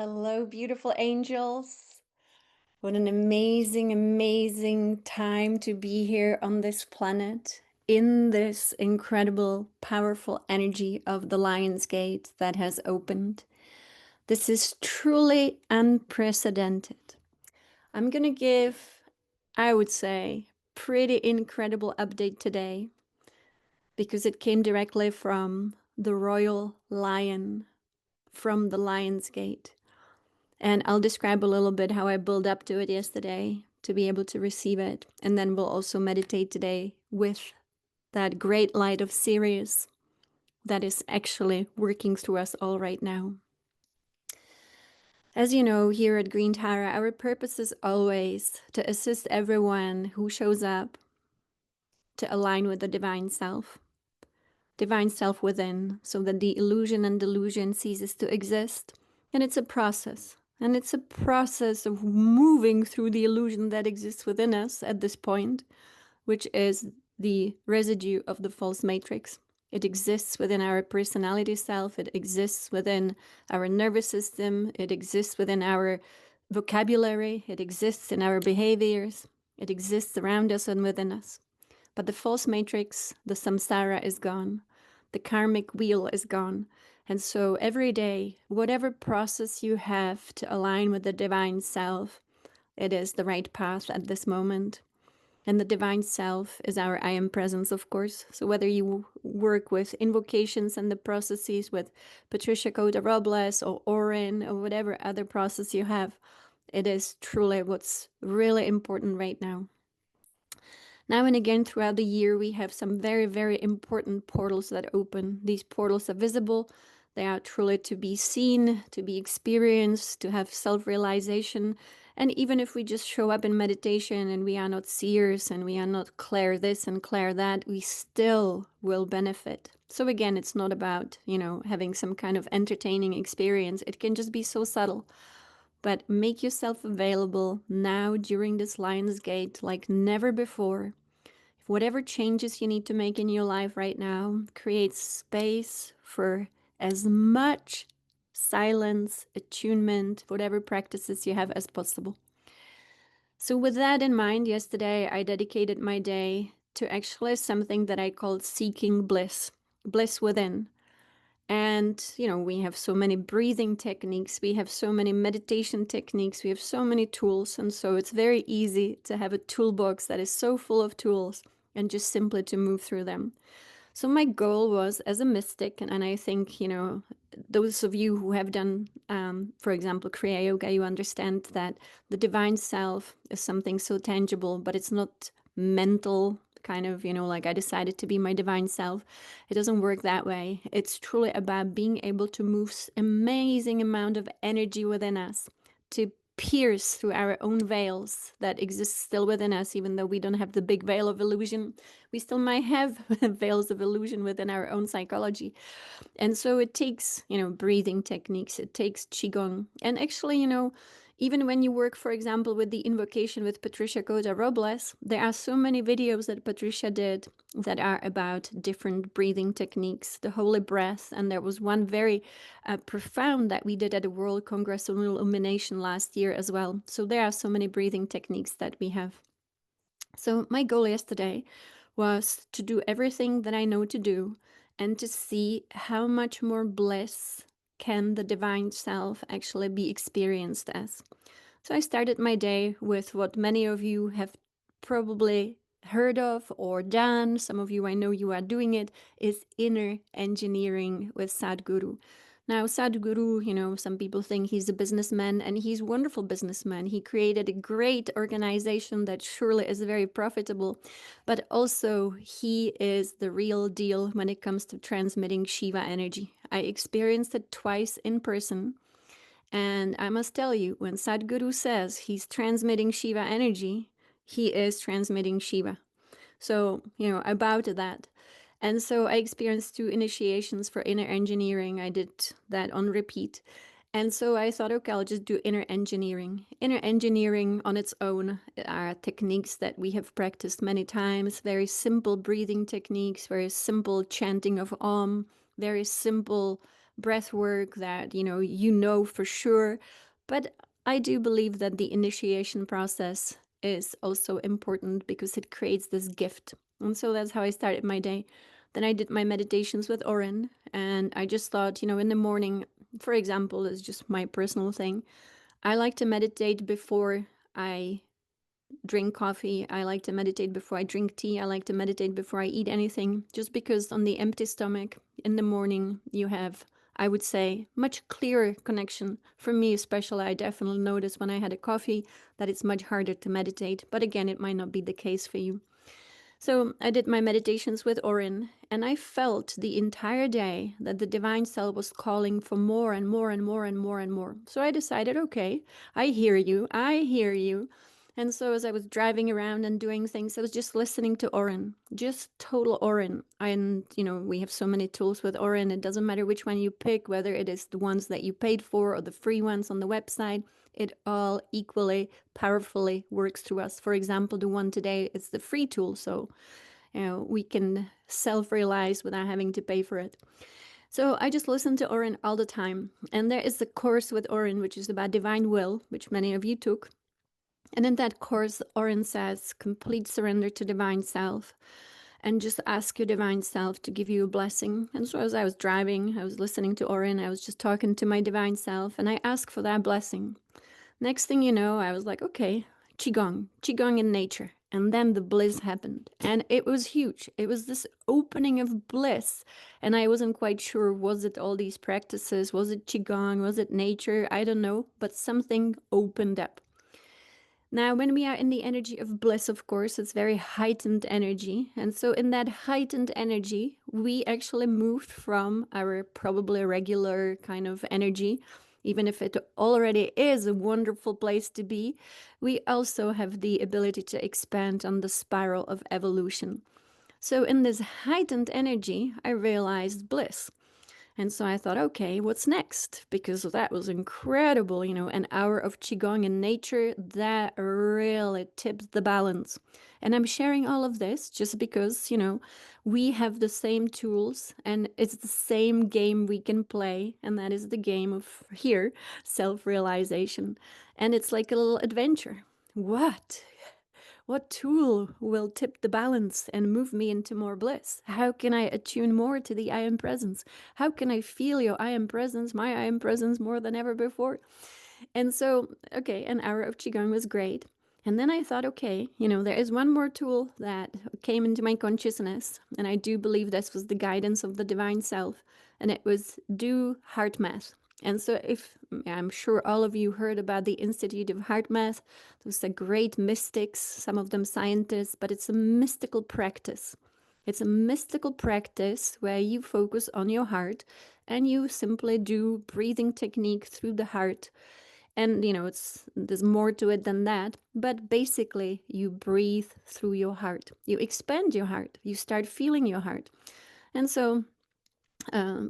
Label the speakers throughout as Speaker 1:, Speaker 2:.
Speaker 1: Hello, beautiful angels. What an amazing, amazing time to be here on this planet in this incredible, powerful energy of the Lion's Gate that has opened. This is truly unprecedented. I'm going to give, I would say, pretty incredible update today because it came directly from the Royal Lion from the Lion's Gate. And I'll describe a little bit how I built up to it yesterday to be able to receive it. And then we'll also meditate today with that great light of Sirius that is actually working through us all right now. As you know, here at Green Tara, our purpose is always to assist everyone who shows up to align with the divine self within, so that the illusion and delusion ceases to exist. And it's a process. And it's a process of moving through the illusion that exists within us at this point, which is the residue of the false matrix. It exists within our personality self. It exists within our nervous system. It exists within our vocabulary. It exists in our behaviors. It exists around us and within us. But the false matrix, the samsara, is gone. The karmic wheel is gone. And so every day, whatever process you have to align with the divine self, it is the right path at this moment. And the divine self is our I am presence, of course. So whether you work with invocations and the processes with Patricia Cota-Robles or Oren or whatever other process you have, it is truly what's really important right now. Now and again throughout the year, we have some very, very important portals that open. These portals are visible. They are truly to be seen, to be experienced, to have self-realization. And even if we just show up in meditation and we are not seers and we are not clair this and clair that, we still will benefit. So again, it's not about, having some kind of entertaining experience. It can just be so subtle. But make yourself available now during this Lion's Gate like never before. Whatever changes you need to make in your life right now, create space for as much silence, attunement, whatever practices you have as possible. So with that in mind, yesterday I dedicated my day to actually something that I called seeking bliss, bliss within. And, we have so many breathing techniques, we have so many meditation techniques, we have so many tools. And so it's very easy to have a toolbox that is so full of tools and just simply to move through them. So my goal was, as a mystic, and I think, those of you who have done, for example, Kriya Yoga, you understand that the divine self is something so tangible, but it's not mental, kind of, like I decided to be my divine self. It doesn't work that way. It's truly about being able to move amazing amount of energy within us to pierce through our own veils that exist still within us, even though we don't have the big veil of illusion. We still might have veils of illusion within our own psychology. And so it takes, breathing techniques, it takes Qigong. And actually, even when you work, for example, with the invocation with Patricia Cota-Robles, there are so many videos that Patricia did that are about different breathing techniques, the holy breath. And there was one very profound that we did at the World Congress on Illumination last year as well. So there are so many breathing techniques that we have. So my goal yesterday was to do everything that I know to do and to see how much more bliss can the divine self actually be experienced as. So I started my day with what many of you have probably heard of or done. Some of you, I know you are doing it, is inner engineering with Sadhguru. Now, Sadhguru, some people think he's a businessman, and he's a wonderful businessman. He created a great organization that surely is very profitable, but also he is the real deal when it comes to transmitting Shiva energy. I experienced it twice in person, and I must tell you, when Sadhguru says he's transmitting Shiva energy, he is transmitting Shiva. So, I bow to that. And so I experienced 2 initiations for inner engineering. I did that on repeat. And so I thought, okay, I'll just do inner engineering. Inner engineering on its own are techniques that we have practiced many times, very simple breathing techniques, very simple chanting of Om, very simple breath work that, you know for sure. But I do believe that the initiation process is also important because it creates this gift. And so that's how I started my day. Then I did my meditations with Oren, and I just thought, in the morning, for example, is just my personal thing. I like to meditate before I drink coffee. I like to meditate before I drink tea. I like to meditate before I eat anything, just because on the empty stomach in the morning, you have, I would say, much clearer connection. For me, especially, I definitely notice when I had a coffee that it's much harder to meditate. But again, it might not be the case for you. So I did my meditations with Oren, and I felt the entire day that the divine self was calling for more and more and more and more and more. So I decided, okay, I hear you, I hear you. And so as I was driving around and doing things, I was just listening to Oren, just total Oren. And, we have so many tools with Oren. It doesn't matter which one you pick, whether it is the ones that you paid for or the free ones on the website. It all equally powerfully works through us. For example, the one today is the free tool. So, we can self-realize without having to pay for it. So I just listen to Oren all the time. And there is the course with Oren, which is about divine will, which many of you took. And in that course, Oren says, complete surrender to divine self and just ask your divine self to give you a blessing. And so as I was driving, I was listening to Oren, I was just talking to my divine self, and I asked for that blessing. Next thing you know, I was like, okay, Qigong in nature. And then the bliss happened. And it was huge. It was this opening of bliss. And I wasn't quite sure, was it all these practices? Was it Qigong? Was it nature? I don't know. But something opened up. Now, when we are in the energy of bliss, of course, it's very heightened energy. And so in that heightened energy, we actually moved from our probably regular kind of energy. Even if it already is a wonderful place to be, we also have the ability to expand on the spiral of evolution. So in this heightened energy, I realized bliss. And so I thought, okay, what's next? Because that was incredible, an hour of Qigong in nature, that really tipped the balance. And I'm sharing all of this just because, we have the same tools and it's the same game we can play. And that is the game of here, self-realization. And it's like a little adventure. What tool will tip the balance and move me into more bliss? How can I attune more to the I am presence? How can I feel your I am presence, my I am presence more than ever before? And so, okay, an hour of Qigong was great. And then I thought, okay, there is one more tool that came into my consciousness. And I do believe this was the guidance of the divine self. And it was do HeartMath. And so I'm sure all of you heard about the Institute of HeartMath. Those are great mystics, some of them scientists, but it's a mystical practice. It's a mystical practice where you focus on your heart and you simply do breathing technique through the heart. And, there's more to it than that. But basically, you breathe through your heart. You expand your heart. You start feeling your heart. And so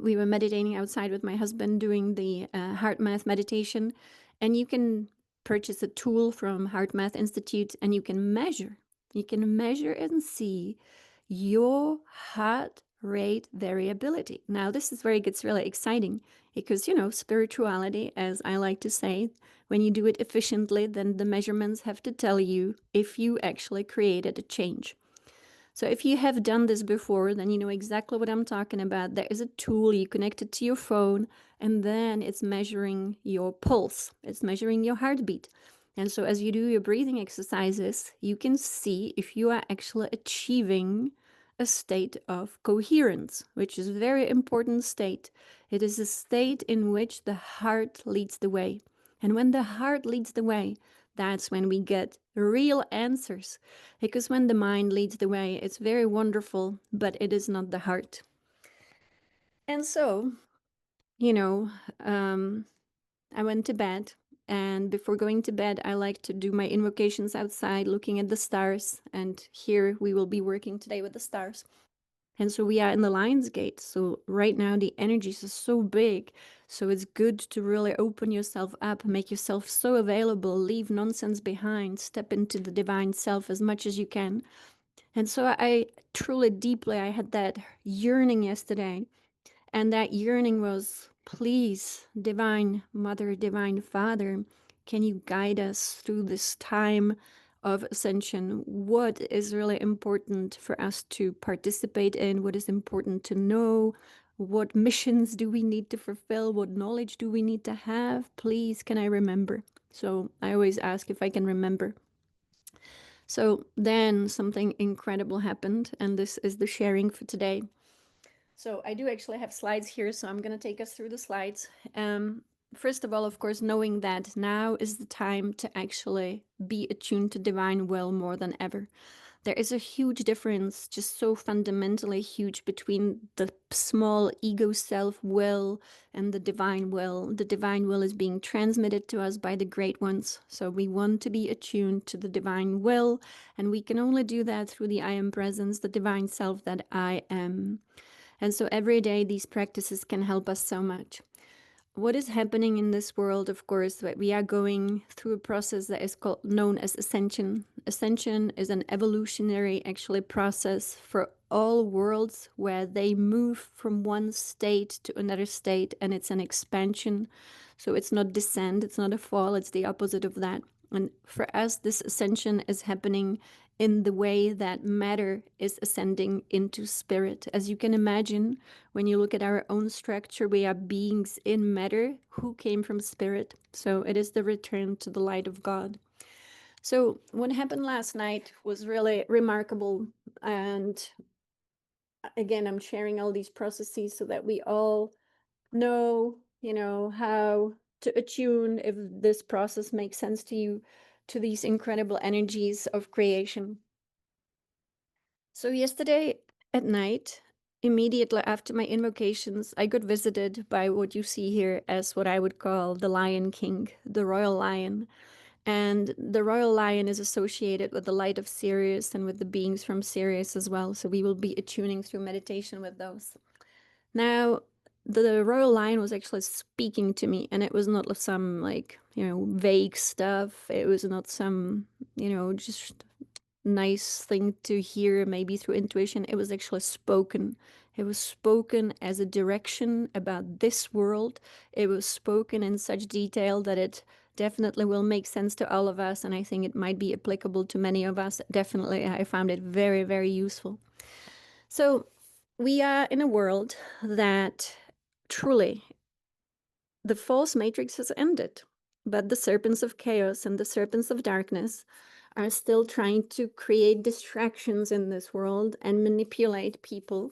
Speaker 1: we were meditating outside with my husband doing the HeartMath meditation. And you can purchase a tool from HeartMath Institute and you can measure. You can measure and see your heart rate variability. Now, this is where it gets really exciting because, spirituality, as I like to say, when you do it efficiently, then the measurements have to tell you if you actually created a change. So if you have done this before, then you know exactly what I'm talking about. There is a tool, you connect it to your phone, and then it's measuring your pulse. It's measuring your heartbeat. And so as you do your breathing exercises, you can see if you are actually achieving a state of coherence, which is a very important state. It is a state in which the heart leads the way. And when the heart leads the way, that's when we get real answers. Because when the mind leads the way, it's very wonderful, but it is not the heart. And so, I went to bed. And before going to bed, I like to do my invocations outside, looking at the stars. And here we will be working today with the stars. And so we are in the Lion's Gate. So right now the energies are so big. So it's good to really open yourself up, make yourself so available, leave nonsense behind, step into the divine self as much as you can. And so I truly deeply, I had that yearning yesterday. And that yearning was please, Divine Mother, Divine Father, can you guide us through this time of ascension? What is really important for us to participate in? What is important to know? What missions do we need to fulfill? What knowledge do we need to have? Please, can I remember? So I always ask if I can remember. So then something incredible happened, and this is the sharing for today. So I do actually have slides here, so I'm going to take us through the slides. First of all, of course, knowing that now is the time to actually be attuned to divine will more than ever. There is a huge difference, just so fundamentally huge, between the small ego self will and the divine will. The divine will is being transmitted to us by the great ones. So we want to be attuned to the divine will, and we can only do that through the I am presence, the divine self that I am. And so every day these practices can help us so much. What is happening in this world, of course, that we are going through a process that is known as ascension. Ascension is an evolutionary actually process for all worlds where they move from one state to another state, and it's an expansion. So it's not descent, it's not a fall, it's the opposite of that. And for us, this ascension is happening in the way that matter is ascending into spirit. As you can imagine, when you look at our own structure, we are beings in matter who came from spirit. So it is the return to the light of God. So what happened last night was really remarkable. And again, I'm sharing all these processes so that we all know, how to attune, if this process makes sense to you, to these incredible energies of creation. So yesterday at night, immediately after my invocations, I got visited by what you see here as what I would call the Lion King, the Royal Lion. And the Royal Lion is associated with the light of Sirius and with the beings from Sirius as well. So we will be attuning through meditation with those. Now, the Royal Lion was actually speaking to me, and it was not some vague stuff. It was not some, just nice thing to hear maybe through intuition. It was actually spoken. It was spoken as a direction about this world. It was spoken in such detail that it definitely will make sense to all of us, and I think it might be applicable to many of us. Definitely, I found it very, very useful. So we are in a world that truly the false matrix has ended, but the serpents of chaos and the serpents of darkness are still trying to create distractions in this world and manipulate people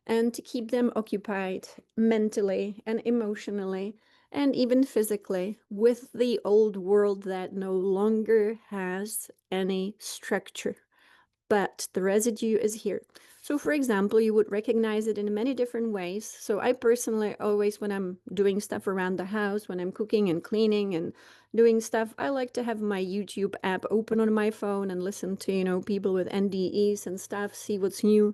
Speaker 1: and to keep them occupied mentally and emotionally and even physically with the old world that no longer has any structure. But the residue is here. So for example, you would recognize it in many different ways. So I personally always, when I'm doing stuff around the house, when I'm cooking and cleaning and doing stuff, I like to have my YouTube app open on my phone and listen to, people with NDEs and stuff, see what's new.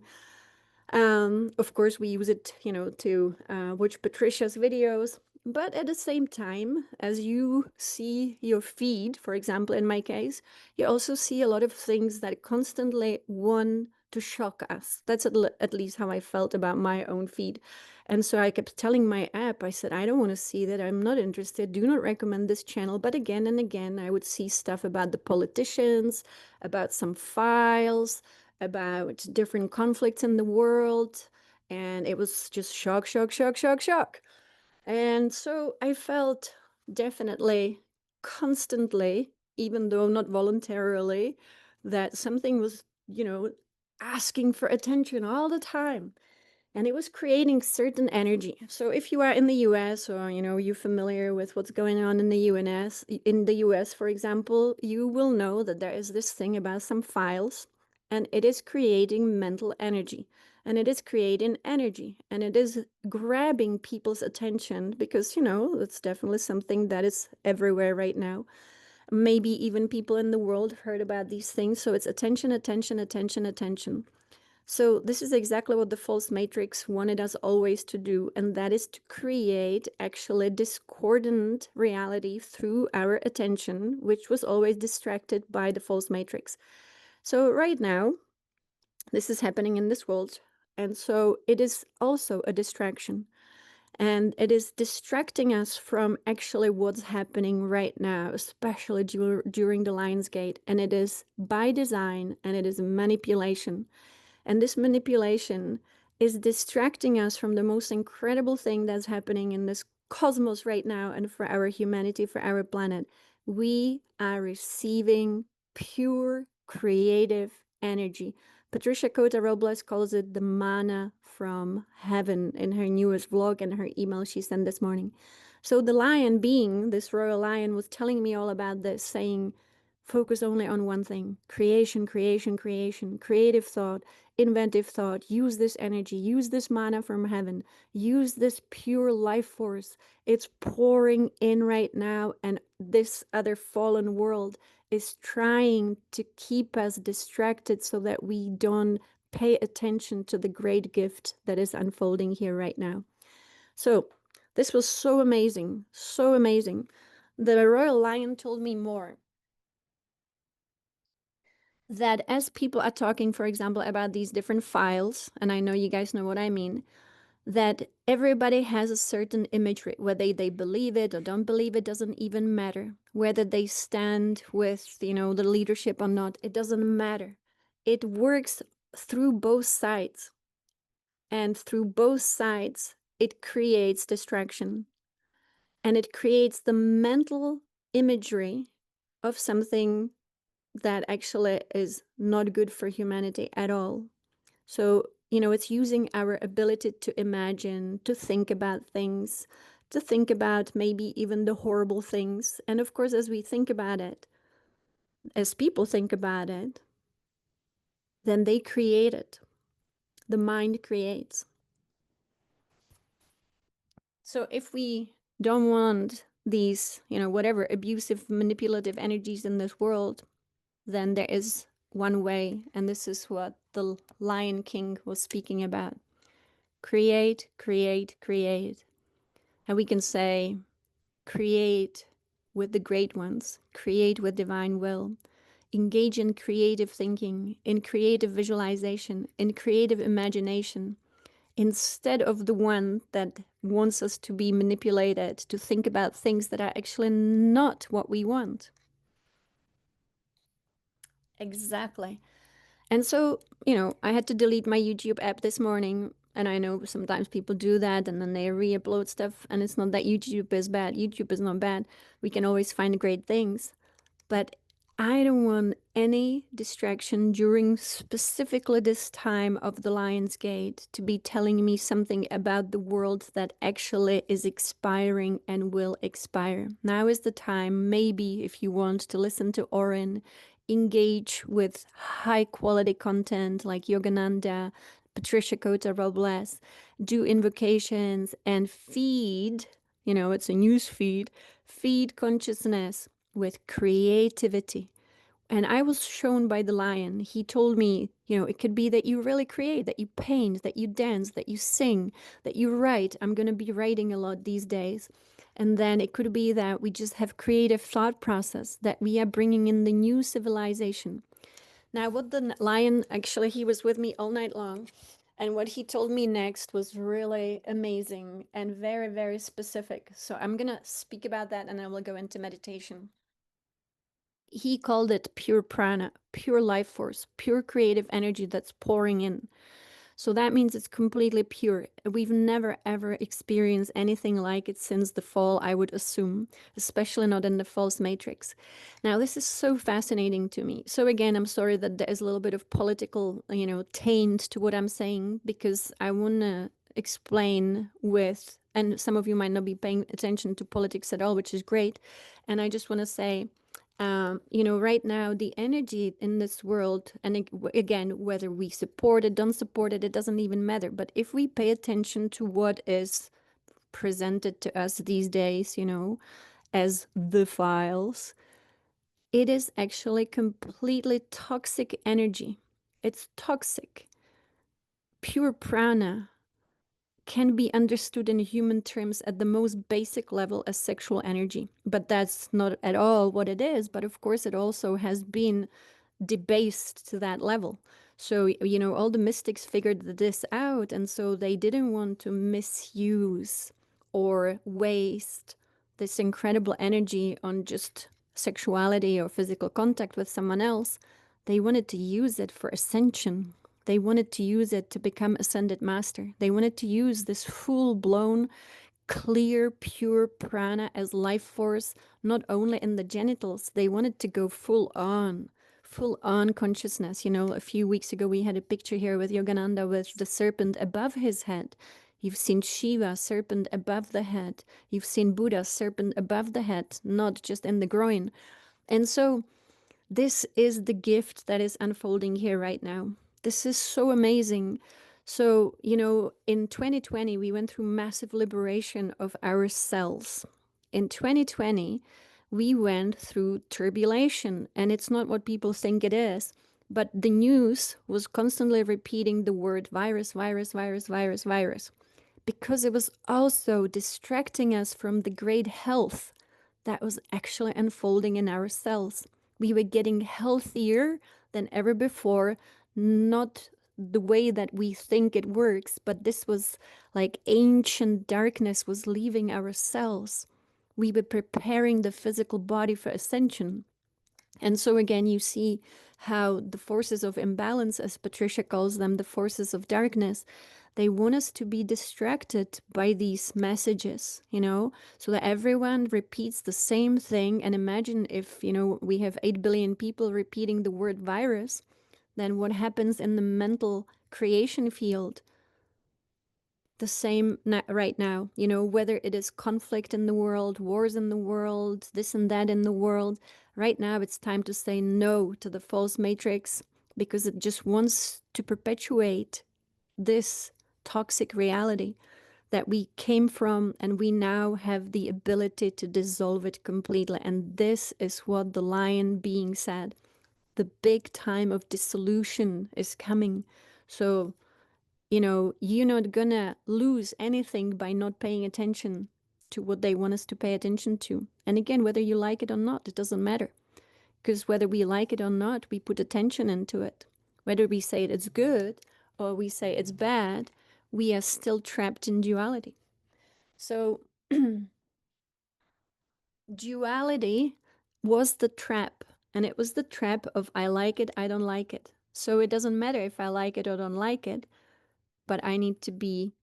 Speaker 1: Of course, we use it, to watch Patricia's videos. But at the same time, as you see your feed, for example, in my case, you also see a lot of things that constantly want to shock us. That's at least how I felt about my own feed. And so I kept telling my app, I said, I don't want to see that. I'm not interested. Do not recommend this channel. But again and again, I would see stuff about the politicians, about some files, about different conflicts in the world. And it was just shock, shock, shock, shock, shock. And so I felt definitely, constantly, even though not voluntarily, that something was, asking for attention all the time. And it was creating certain energy. So if you are in the US or, you're familiar with what's going on in the US, for example, you will know that there is this thing about some files, and it is creating mental energy. And it is creating energy, and it is grabbing people's attention because, it's definitely something that is everywhere right now. Maybe even people in the world have heard about these things. So it's attention, attention, attention, attention. So this is exactly what the false matrix wanted us always to do, and that is to create actually discordant reality through our attention, which was always distracted by the false matrix. So right now, this is happening in this world, and so it is also a distraction. And it is distracting us from actually what's happening right now, especially during the Lion's Gate. And it is by design, and it is manipulation. And this manipulation is distracting us from the most incredible thing that's happening in this cosmos right now and for our humanity, for our planet. We are receiving pure creative energy. Patricia Cota Robles calls it the manna from heaven in her newest vlog and her email she sent this morning. So the lion being, this royal lion, was telling me all about this, saying, focus only on one thing: creation, creation, creation, creative thought, inventive thought. Use this energy, use this manna from heaven, use this pure life force. It's pouring in right now, and this other fallen world is trying to keep us distracted so that we don't pay attention to the great gift that is unfolding here right now. So this was so amazing, so amazing. The royal lion told me more, that as people are talking, for example, about these different files, and I know you guys know what I mean, that everybody has a certain imagery. Whether they believe it or don't believe it doesn't even matter. Whether they stand with, the leadership or not, it doesn't matter. It works through both sides. And through both sides, it creates distraction. And it creates the mental imagery of something that actually is not good for humanity at all. So, it's using our ability to imagine, to think about things, to think about maybe even the horrible things. And of course, as we think about it, as people think about it, then they create it. The mind creates. So if we don't want these, whatever abusive, manipulative energies in this world, then there is one way, and this is what the Lion King was speaking about. Create, create, create. And we can say, create with the great ones, create with divine will, engage in creative thinking, in creative visualization, in creative imagination, instead of the one that wants us to be manipulated, to think about things that are actually not what we want. Exactly. And so, I had to delete my YouTube app this morning. And I know sometimes people do that and then they re-upload stuff. And it's not that YouTube is bad. YouTube is not bad. We can always find great things. But I don't want any distraction during specifically this time of the Lion's Gate to be telling me something about the world that actually is expiring and will expire. Now is the time, maybe, if you want to listen to Oren, engage with high quality content like Yogananda, Patricia Cota Robles, do invocations and feed, it's a news feed consciousness with creativity. And I was shown by the lion. He told me, it could be that you really create, that you paint, that you dance, that you sing, that you write. I'm going to be writing a lot these days. And then it could be that we just have creative thought process, that we are bringing in the new civilization. Now, what the lion, actually, he was with me all night long. And what he told me next was really amazing and very, very specific. So I'm going to speak about that and I will go into meditation. He called it pure prana, pure life force, pure creative energy that's pouring in. So that means it's completely pure. We've never ever experienced anything like it since the fall, I would assume, especially not in the false matrix. Now, this is so fascinating to me. So again, I'm sorry that there is a little bit of political, taint to what I'm saying, because I want to explain with, and some of you might not be paying attention to politics at all, which is great. And I just want to say, right now, the energy in this world, and again, whether we support it, don't support it, it doesn't even matter. But if we pay attention to what is presented to us these days, as the files, it is actually completely toxic energy. It's toxic. Pure prana can be understood in human terms at the most basic level as sexual energy. But that's not at all what it is. But of course, it also has been debased to that level. So, all the mystics figured this out. And so they didn't want to misuse or waste this incredible energy on just sexuality or physical contact with someone else. They wanted to use it for ascension. They wanted to use it to become ascended master. They wanted to use this full-blown, clear, pure prana as life force, not only in the genitals. They wanted to go full on consciousness. You know, a few weeks ago, we had a picture here with Yogananda with the serpent above his head. You've seen Shiva, serpent above the head. You've seen Buddha, serpent above the head, not just in the groin. And so this is the gift that is unfolding here right now. This is so amazing. So, you know, in 2020, we went through massive liberation of our cells. In 2020, we went through turbulation, and it's not what people think it is. But the news was constantly repeating the word virus, virus, virus, virus, virus, because it was also distracting us from the great health that was actually unfolding in our cells. We were getting healthier than ever before, not the way that we think it works, but this was like ancient darkness was leaving our cells. We were preparing the physical body for ascension. And so again, you see how the forces of imbalance, as Patricia calls them, the forces of darkness, they want us to be distracted by these messages, you know, so that everyone repeats the same thing. And imagine if, you know, we have 8 billion people repeating the word virus, then what happens in the mental creation field? The same right now, you know, whether it is conflict in the world, wars in the world, this and that in the world. Right now, it's time to say no to the false matrix, because it just wants to perpetuate this toxic reality that we came from, and we now have the ability to dissolve it completely. And this is what the lion being said. The big time of dissolution is coming. So, you know, you're not gonna lose anything by not paying attention to what they want us to pay attention to. And again, whether you like it or not, it doesn't matter. Because whether we like it or not, we put attention into it. Whether we say it's good or we say it's bad, we are still trapped in duality. So duality was the trap. And it was the trap of I like it, I don't like it. So it doesn't matter if I like it or don't like it, but I need to be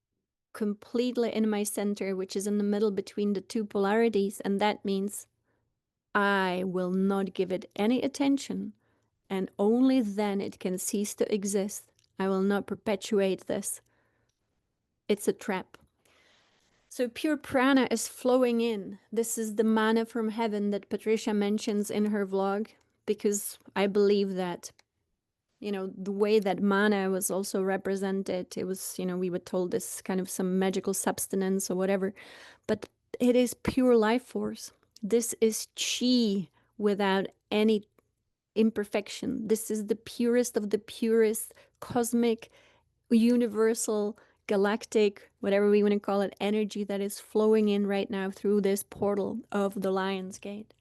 Speaker 1: completely in my center, which is in the middle between the two polarities. And that means I will not give it any attention, and only then it can cease to exist. I will not perpetuate this. It's a trap. So pure prana is flowing in. This is the manna from heaven that Patricia mentions in her vlog, because I believe that, you know, the way that mana was also represented, it was, you know, we were told this kind of some magical substance or whatever, but it is pure life force. This is chi without any imperfection. This is the purest of the purest, cosmic, universal, galactic, whatever we want to call it, energy that is flowing in right now through this portal of the Lion's Gate.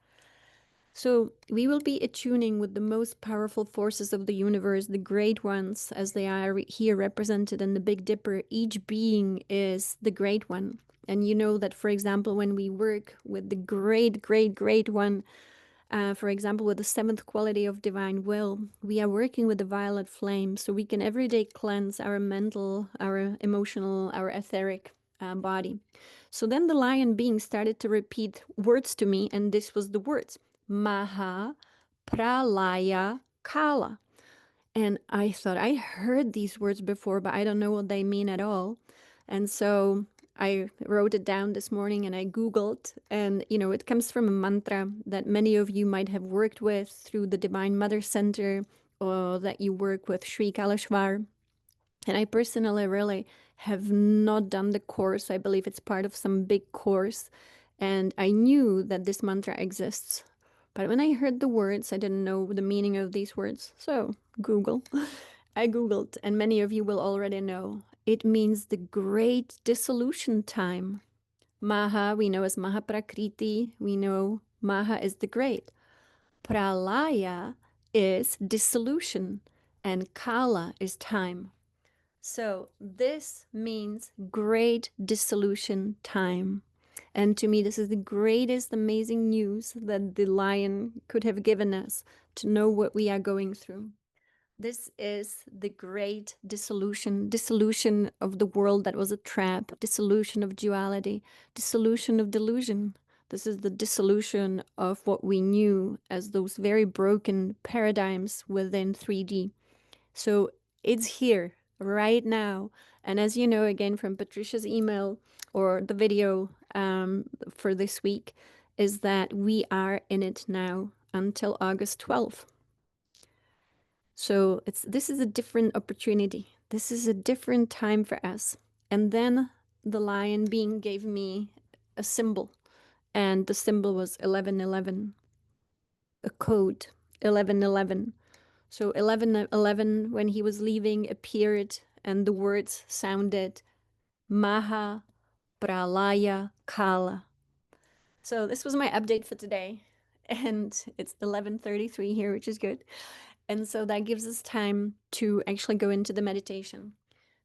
Speaker 1: So we will be attuning with the most powerful forces of the universe, the great ones, as they are here represented in the Big Dipper. Each being is the great one. And you know that, for example, when we work with the great, great, great one, for example, with the 7th quality of divine will, we are working with the violet flame, so we can every day cleanse our mental, our emotional, our etheric body. So then the lion being started to repeat words to me, and this was the words, Maha Pralaya-Kaala. And I thought I heard these words before, but I don't know what they mean at all. And so I wrote it down this morning and I Googled, and you know, it comes from a mantra that many of you might have worked with through the Divine Mother Center, or that you work with Sri Kalashvar. And I personally really have not done the course. I believe it's part of some big course. And I knew that this mantra exists. But when I heard the words, I didn't know the meaning of these words. So Google. I Googled, and many of you will already know. It means the Great Dissolution time. Maha, we know as Maha Prakriti. We know Maha is the great. Pralaya is dissolution, and Kala is time. So this means great dissolution time. And to me, this is the greatest amazing news that the lion could have given us to know what we are going through. This is the great dissolution, dissolution of the world that was a trap, dissolution of duality, dissolution of delusion. This is the dissolution of what we knew as those very broken paradigms within 3D. So it's here right now. And as you know, again, from Patricia's email or the video for this week, is that we are in it now until August 12th. So this is a different opportunity. This is a different time for us. And then the lion being gave me a symbol, and the symbol was 1111, a code 1111. So 1111, when he was leaving, appeared, and the words sounded Maha Pralaya-Kaala. So this was my update for today, and it's 11:33 here, which is good. And so that gives us time to actually go into the meditation.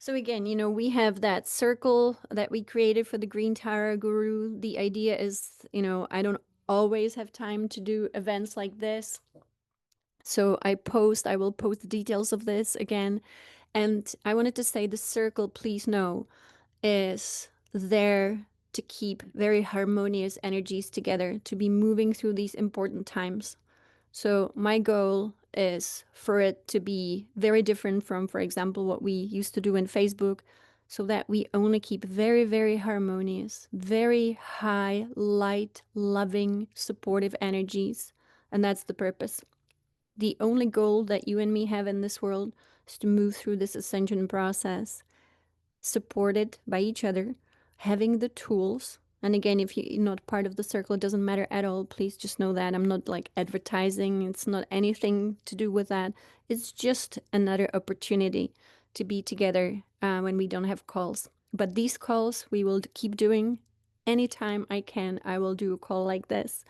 Speaker 1: So again, you know, we have that circle that we created for the Green Tara Guru. The idea is, you know, I don't always have time to do events like this. So I will post the details of this again. And I wanted to say the circle, please know, is there to keep very harmonious energies together, to be moving through these important times. So my goal is for it to be very different from, for example, what we used to do in Facebook, so that we only keep very, very harmonious, very high, light, loving, supportive energies. And that's the purpose. The only goal that you and me have in this world is to move through this ascension process, supported by each other, having the tools. And again, if you're not part of the circle, it doesn't matter at all. Please just know that I'm not like advertising. It's not anything to do with that. It's just another opportunity to be together when we don't have calls. But these calls we will keep doing. Anytime I can, I will do a call like this.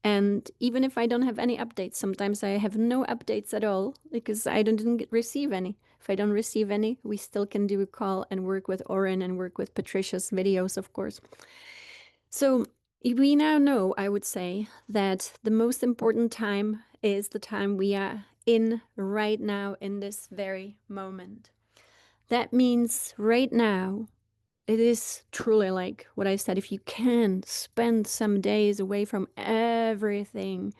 Speaker 1: And even if I don't have any updates, sometimes I have no updates at all because I didn't receive any. If I don't receive any, we still can do a call and work with Oren and work with Patricia's videos, of course. So we now know, I would say, that the most important time is the time we are in right now in this very moment. That means right now, it is truly like what I said, if you can spend some days away from everything,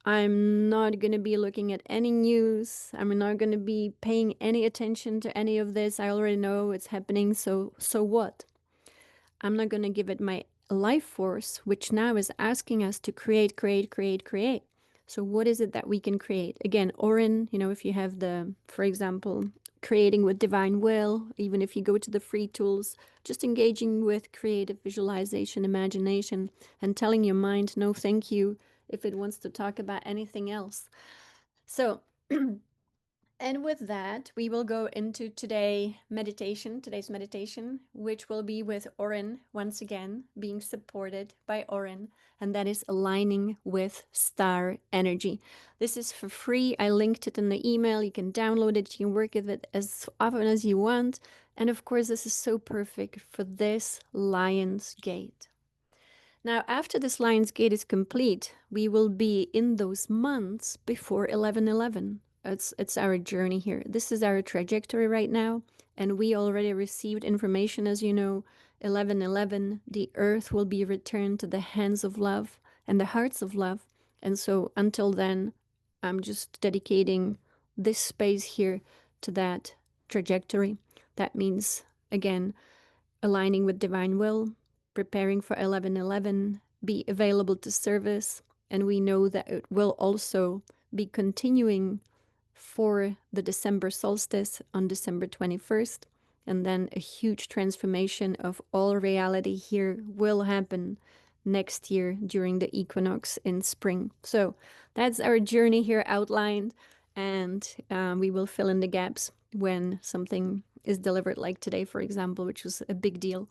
Speaker 1: I'm not going to be looking at any news. I'm not going to be paying any attention to any of this. I already know it's happening, so what? I'm not going to give it my life force, which now is asking us to create, create, create, create. So what is it that we can create? Again, Oren, you know, if you have the, for example, creating with divine will, even if you go to the free tools, just engaging with creative visualization, imagination, and telling your mind, no, thank you, if it wants to talk about anything else. So, and with that, we will go into today's meditation, which will be with Oren once again, being supported by Oren, and that is aligning with star energy. This is for free. I linked it in the email. You can download it. You can work with it as often as you want. And of course, this is so perfect for this Lion's Gate. Now, after this Lion's Gate is complete, we will be in those months before 11:11. It's our journey here. This is our trajectory right now, and we already received information, as you know, 11:11, the earth will be returned to the hands of love and the hearts of love. And so until then, I'm just dedicating this space here to that trajectory. That means, again, aligning with divine will, preparing for 11:11, be available to service, and we know that it will also be continuing for the December solstice on December 21st, and then a huge transformation of all reality here will happen next year during the equinox in spring. So that's our journey here outlined, and we will fill in the gaps when something is delivered, like today, for example, which was a big deal.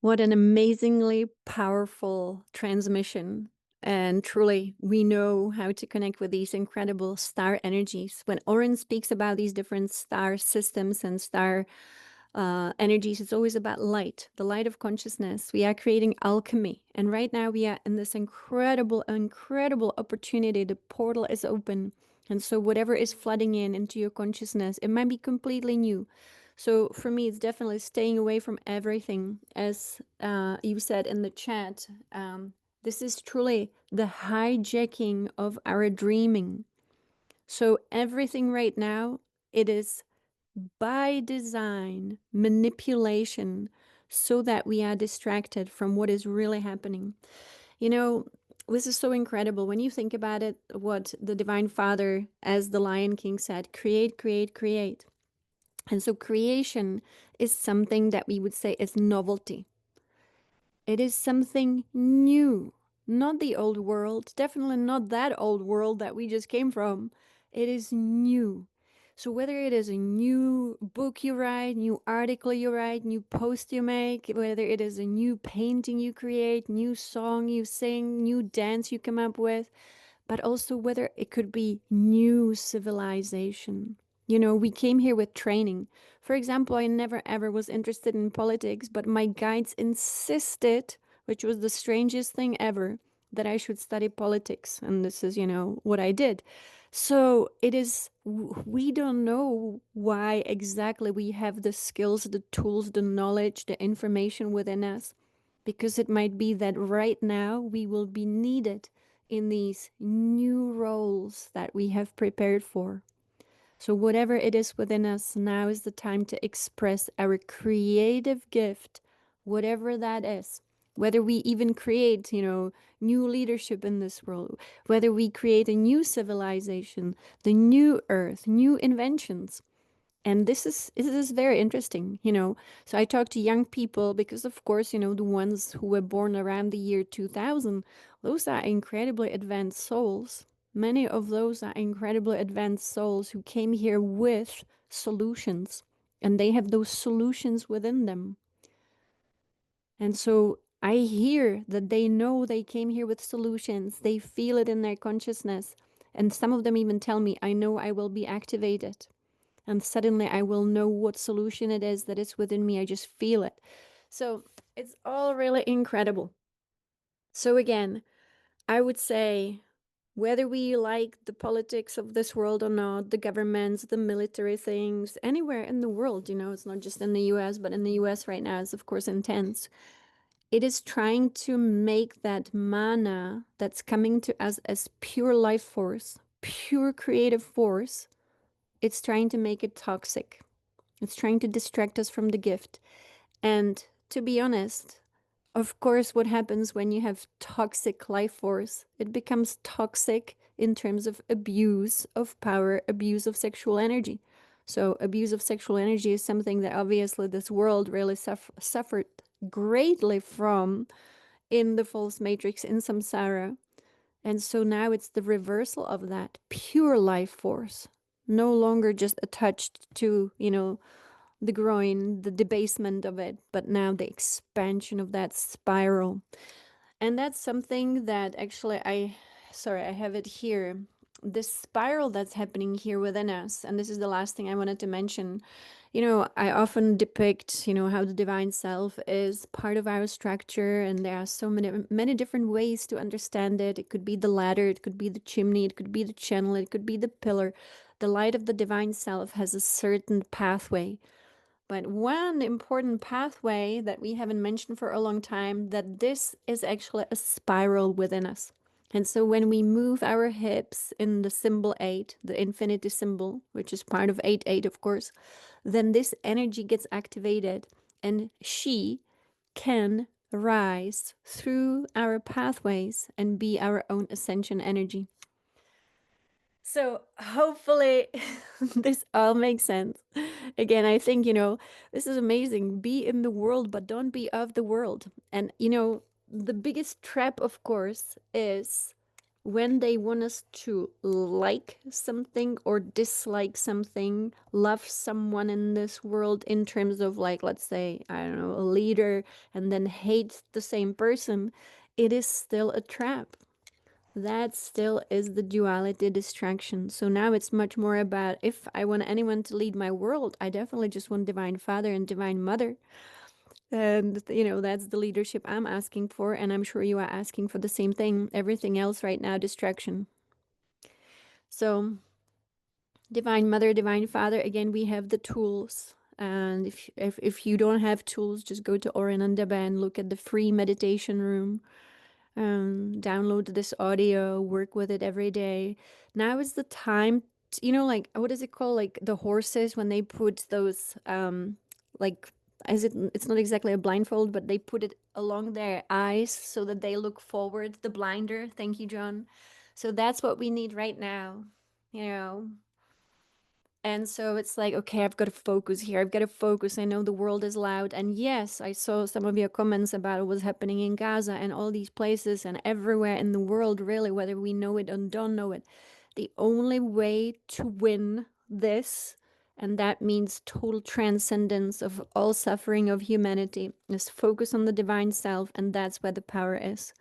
Speaker 1: What an amazingly powerful transmission And truly, we know how to connect with these incredible star energies. When Oren speaks about these different star systems and star energies, it's always about light, the light of consciousness. We are creating alchemy. And right now, we are in this incredible, incredible opportunity. The portal is open. And so, whatever is flooding in into your consciousness, it might be completely new. So, for me, it's definitely staying away from everything. As you said in the chat, this is truly the hijacking of our dreaming. So everything right now, it is by design manipulation so that we are distracted from what is really happening. You know, this is so incredible. When you think about it, what the Divine Father, as the Lion King said, create, create, create. And so creation is something that we would say is novelty. It is something new, not the old world, definitely not that old world that we just came from. It is new. So whether it is a new book you write, new article you write, new post you make, whether it is a new painting you create, new song you sing, new dance you come up with, but also whether it could be new civilization. You know, we came here with training. For example, I never ever was interested in politics, but my guides insisted, which was the strangest thing ever, that I should study politics. And this is, what I did. So it is, we don't know why exactly we have the skills, the tools, the knowledge, the information within us, because it might be that right now we will be needed in these new roles that we have prepared for. So, whatever it is within us, now is the time to express our creative gift, whatever that is. Whether we even create, new leadership in this world, whether we create a new civilization, the new earth, new inventions. And this is very interesting. So I talk to young people because, of course, the ones who were born around the year 2000, those are incredibly advanced souls. Many of those are incredibly advanced souls who came here with solutions, and they have those solutions within them. And so I hear that they know they came here with solutions. They feel it in their consciousness. And some of them even tell me, I know I will be activated. And suddenly I will know what solution it is that is within me. I just feel it. So it's all really incredible. So again, I would say, whether we like the politics of this world or not, the governments, the military things, anywhere in the world, it's not just in the US, but in the US right now is, of course, intense. It is trying to make that mana that's coming to us as pure life force, pure creative force, it's trying to make it toxic. It's trying to distract us from the gift. And to be honest, of course, what happens when you have toxic life force? It becomes toxic in terms of abuse of power, abuse of sexual energy. So, abuse of sexual energy is something that obviously this world really suffered greatly from in the false matrix, in samsara. And so now it's the reversal of that pure life force, no longer just attached to, the groin, the debasement of it, but now the expansion of that spiral. And that's something that actually I have it here. This spiral that's happening here within us, and this is the last thing I wanted to mention. I often depict, how the divine self is part of our structure, and there are so many different ways to understand it. It could be the ladder, it could be the chimney, it could be the channel, it could be the pillar. The light of the divine self has a certain pathway. But one important pathway that we haven't mentioned for a long time, that this is actually a spiral within us. And so when we move our hips in the symbol 8, the infinity symbol, which is part of 8-8, of course, then this energy gets activated and she can rise through our pathways and be our own ascension energy. So hopefully this all makes sense. Again, I think, this is amazing. Be in the world, but don't be of the world. And, the biggest trap, of course, is when they want us to like something or dislike something, love someone in this world in terms of, like, let's say, I don't know, a leader, and then hate the same person, it is still a trap. That still is the duality distraction. So now it's much more about, if I want anyone to lead my world, I definitely just want Divine Father and Divine Mother. And, that's the leadership I'm asking for. And I'm sure you are asking for the same thing. Everything else right now, distraction. So, Divine Mother, Divine Father, again, we have the tools. And if you don't have tools, just go to Oren and Deba and look at the free meditation room. Download this audio, work with it every day. Now is the time, like, what is it called? Like the horses, when they put those, like, it's not exactly a blindfold, but they put it along their eyes so that they look forward, the blinder. Thank you, John. So that's what we need right now, you know. And so it's like, okay, I've got to focus here. I've got to focus. I know the world is loud. And yes, I saw some of your comments about what's happening in Gaza and all these places and everywhere in the world, really, whether we know it or don't know it. The only way to win this, and that means total transcendence of all suffering of humanity, is focus on the divine self. And that's where the power is.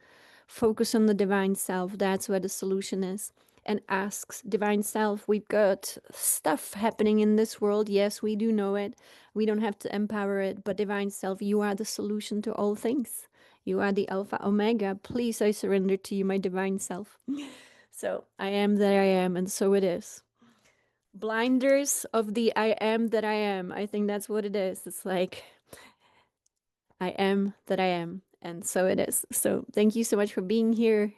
Speaker 1: Focus on the divine self. That's where the solution is. And asks divine self, we've got stuff happening in this world. Yes, we do know it. We don't have to empower it. But divine self, you are the solution to all things. You are the Alpha Omega. Please, I surrender to you, my divine self. So I am that I am, and so it is. Blinders of the I am that I am. I think that's what it is. It's like, I am that I am. And so it is. So thank you so much for being here.